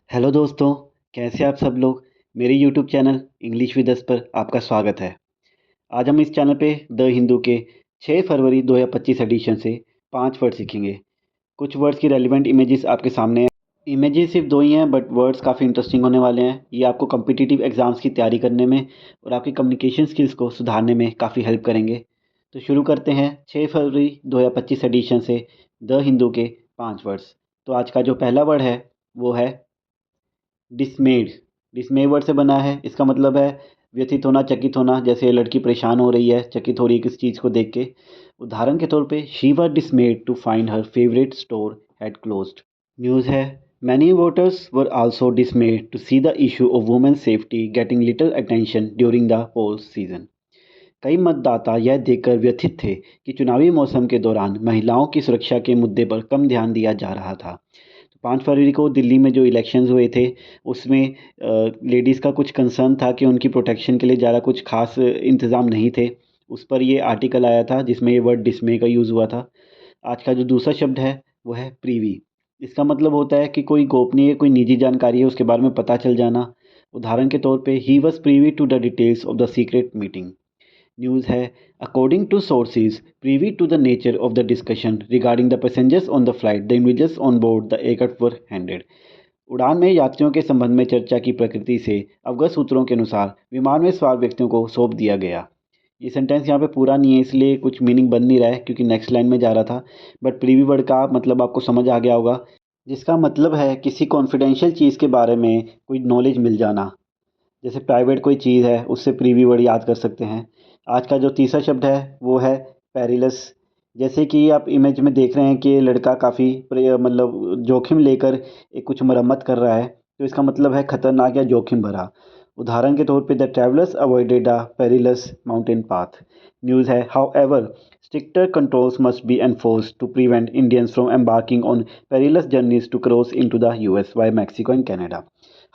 Hello दोस्तों, कैसे आप सब लोग। मेरे YouTube channel English with us पर आपका स्वागत है। आज हम इस चैनल पे द हिंदू के 6 फरवरी 2025 एडिशन से 5 वर्ड सीखेंगे। कुछ वर्ड्स की रेलिवेंट इमेजेस आपके सामने हैं। इमेजेस सिर्फ दो ही हैं बट वर्ड्स काफ़ी इंटरेस्टिंग होने वाले हैं। ये आपको कम्पिटिटिव एग्जाम्स की तैयारी करने में और आपकी कम्युनिकेशन स्किल्स को सुधारने में काफ़ी हेल्प करेंगे। तो शुरू करते हैं 6 फरवरी 2025 एडिशन से द हिंदू के 5 वर्ड्स। तो आज का जो पहला वर्ड है वो है डिसमेड। डिसमे वर्ड से बना है। इसका मतलब है व्यथित होना, चकित होना। जैसे लड़की परेशान हो रही है, चकित हो रही है किसी चीज़ को देख के। उदाहरण के तौर पे she were dismayed to find her favourite store had closed. News है many voters were also dismayed to see the issue of women's safety getting little attention during the poll season. कई मतदाता यह देखकर व्यथित थे कि चुनावी मौसम के दौरान महिलाओं की सुरक्षा के मुद्दे पर कम ध्यान दिया जा रहा था। 5 फरवरी को दिल्ली में जो इलेक्शंस हुए थे उसमें लेडीज़ का कुछ कंसर्न था कि उनकी प्रोटेक्शन के लिए ज़्यादा कुछ खास इंतज़ाम नहीं थे। उस पर ये आर्टिकल आया था जिसमें ये वर्ड डिसमे का यूज़ हुआ था। आज का जो दूसरा शब्द है वो है प्रीवी। इसका मतलब होता है कि कोई गोपनीय, कोई निजी जानकारी है उसके बारे में पता चल जाना। उदाहरण के तौर पे he was privy to the details of the secret meeting. News है according to sources privy to the nature of the discussion regarding the passengers on the flight the individuals on board the aircraft were handed. उड़ान में यात्रियों के संबंध में चर्चा की प्रकृति से अवगत सूत्रों के अनुसार विमान में सवार व्यक्तियों को सौंप दिया गया। ये सेंटेंस यहाँ पे पूरा नहीं है इसलिए कुछ मीनिंग बन नहीं रहा है क्योंकि नेक्स्ट लाइन में जा रहा था। बट प्रीवी वर्ड का मतलब आपको समझ आ गया होगा, जिसका मतलब है किसी कॉन्फिडेंशियल चीज़ के बारे में कोई नॉलेज मिल जाना। जैसे प्राइवेट कोई चीज़ है उससे प्रीवी वर्ड याद कर सकते हैं। आज का जो तीसरा शब्द है वो है पेरिलस। जैसे कि आप इमेज में देख रहे हैं कि ये लड़का काफ़ी मतलब जोखिम लेकर एक कुछ मरम्मत कर रहा है, तो इसका मतलब है खतरनाक या जोखिम भरा। उदाहरण के तौर पे the travellers avoided a perilous mountain path. News है however stricter controls must be enforced to prevent Indians from embarking on perilous journeys to cross into the US by Mexico and Canada.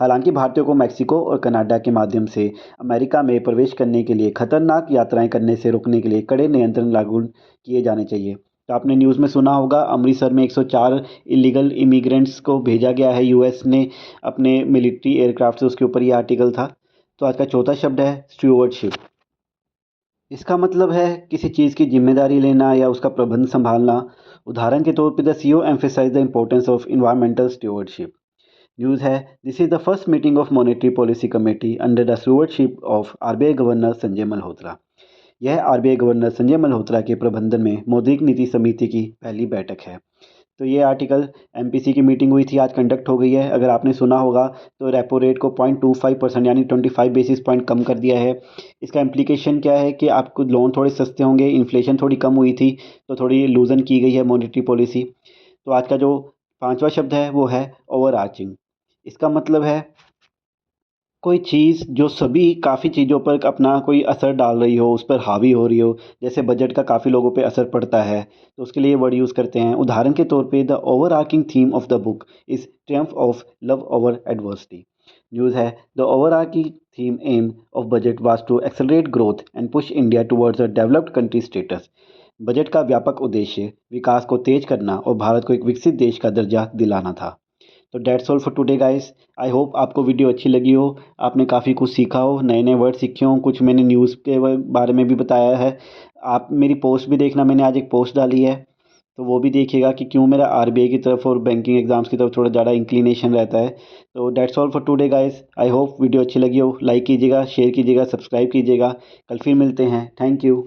हालांकि भारतीयों को Mexico और Canada के माध्यम से America में प्रवेश करने के लिए खतरनाक यात्राएं करने से रोकने के लिए कड़े नियंत्रण लागू किए जाने चाहिए। तो आपने न्यूज़ में सुना होगा अमृतसर में 104 इलीगल इमिग्रेंट्स को भेजा गया है यूएस ने अपने मिलिट्री एयरक्राफ्ट से, उसके ऊपर ये आर्टिकल था। तो आज का चौथा शब्द है स्टूवर्डशिप। इसका मतलब है किसी चीज़ की जिम्मेदारी लेना या उसका प्रबंध संभालना। उदाहरण के तौर पर the CEO emphasise the importance of environmental stewardship. News है this is the first meeting of monetary policy committee under the stewardship of RBI governor Sanjay Malhotra. यह आरबीआई गवर्नर संजय मल्होत्रा के प्रबंधन में मौद्रिक नीति समिति की पहली बैठक है। तो ये आर्टिकल एमपीसी की मीटिंग हुई थी, आज कंडक्ट हो गई है। अगर आपने सुना होगा तो रेपो रेट को 0.25% यानी 25 बेसिस पॉइंट कम कर दिया है। इसका इम्प्लीकेशन क्या है कि आपको लोन थोड़े सस्ते होंगे, इन्फ्लेशन थोड़ी कम हुई थी तो थोड़ी लूजन की गई है मॉनेटरी पॉलिसी। तो आज का जो पांचवा शब्द है वो है ओवर आर्चिंग। इसका मतलब है कोई चीज़ जो सभी काफ़ी चीज़ों पर अपना कोई असर डाल रही हो, उस पर हावी हो रही हो। जैसे बजट का काफ़ी लोगों पे असर पड़ता है तो उसके लिए ये वर्ड यूज़ करते हैं। उदाहरण के तौर पे the overarching theme of the book is triumph of love over adversity. News है the overarching theme aim of budget was to accelerate growth and push India towards a developed country status. Budget का व्यापक उद्देश्य विकास को तेज करना और भारत को एक विकसित देश का दर्जा दिलाना था। तो that's all for today guys. I hope आपको वीडियो अच्छी लगी हो, आपने काफ़ी कुछ सीखा हो, नए नए वर्ड सीखे हों, कुछ मैंने न्यूज़ के बारे में भी बताया है। आप मेरी पोस्ट भी देखना, मैंने आज एक पोस्ट डाली है तो वो भी देखिएगा कि क्यों मेरा आरबीआई की तरफ और बैंकिंग एग्जाम्स की तरफ थोड़ा ज़्यादा इंक्लिनेशन रहता है। तो that's all for today guys. I hope video अच्छी लगी हो, लाइक कीजिएगा, शेयर कीजिएगा, सब्सक्राइब कीजिएगा। कल फिर मिलते हैं। Thank you.